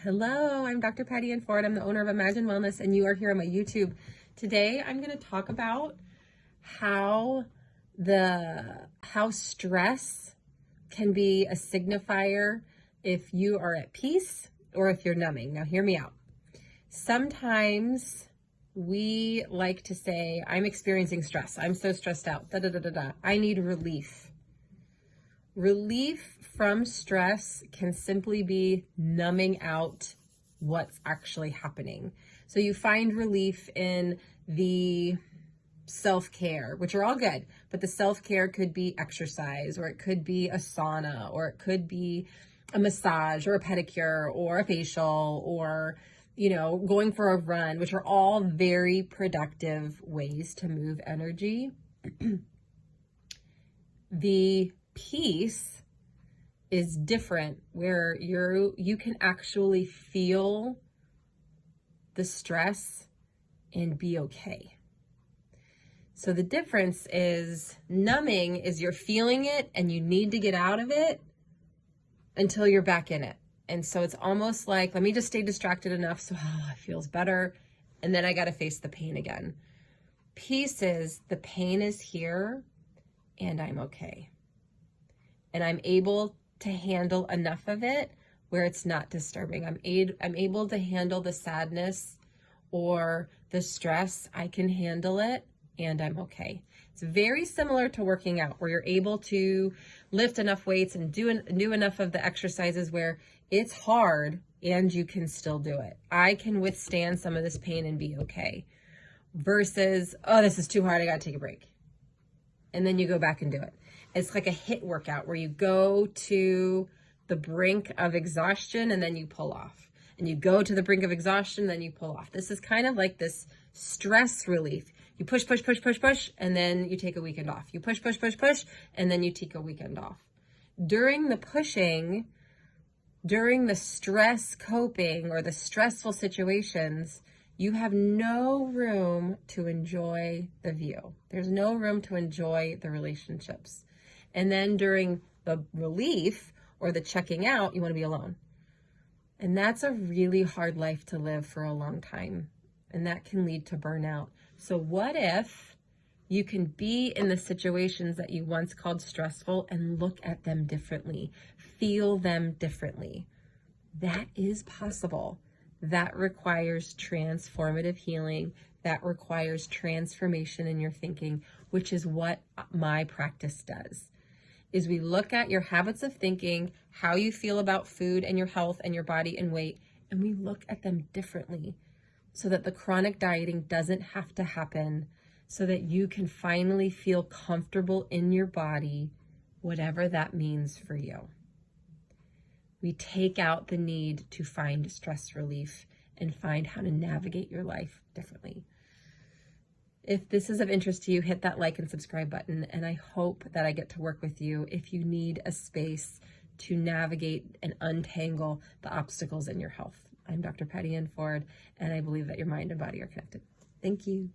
Hello, I'm Dr. Patty Ann Ford. I'm the owner of Imagine Wellness, and you are here on my YouTube. Today, I'm going to talk about how stress can be a signifier if you are at peace or if you're numbing. Now, hear me out. Sometimes we like to say, I'm experiencing stress. I'm so stressed out. Da, da, da, da, da. I need relief. Relief from stress can simply be numbing out what's actually happening. So you find relief in the self-care, which are all good, but the self-care could be exercise, or it could be a sauna, or it could be a massage or a pedicure or a facial, or going for a run, which are all very productive ways to move energy. The peace is different, where you can actually feel the stress and be okay. So the difference is, numbing is you're feeling it and you need to get out of it until you're back in it. And so it's almost like, let me just stay distracted enough so it feels better, and then I got to face the pain again. Peace is, the pain is here and I'm okay. And I'm able to handle enough of it where it's not disturbing. I'm able to handle the sadness or the stress. I can handle it and I'm okay. It's very similar to working out, where you're able to lift enough weights and do enough of the exercises where it's hard and you can still do it. I can withstand some of this pain and be okay. Versus, oh, this is too hard, I gotta take a break. And then you go back and do it. It's like a HIIT workout where you go to the brink of exhaustion and then you pull off. And you go to the brink of exhaustion, then you pull off. This is kind of like this stress relief. You push, push, push, push, push, and then you take a weekend off. You push, push, push, push, and then you take a weekend off. During the pushing, during the stress coping or the stressful situations, you have no room to enjoy the view. There's no room to enjoy the relationships. And then during the relief or the checking out, you want to be alone. And that's a really hard life to live for a long time. And that can lead to burnout. So what if you can be in the situations that you once called stressful and look at them differently, feel them differently? That is possible. That requires transformative healing. That requires transformation in your thinking, which is what my practice does. Is we look at your habits of thinking, how you feel about food and your health and your body and weight, and we look at them differently so that the chronic dieting doesn't have to happen, so that you can finally feel comfortable in your body, whatever that means for you. We take out the need to find stress relief and find how to navigate your life differently. If this is of interest to you, hit that like and subscribe button, and I hope that I get to work with you if you need a space to navigate and untangle the obstacles in your health. I'm Dr. Patty Ann Ford, and I believe that your mind and body are connected. Thank you.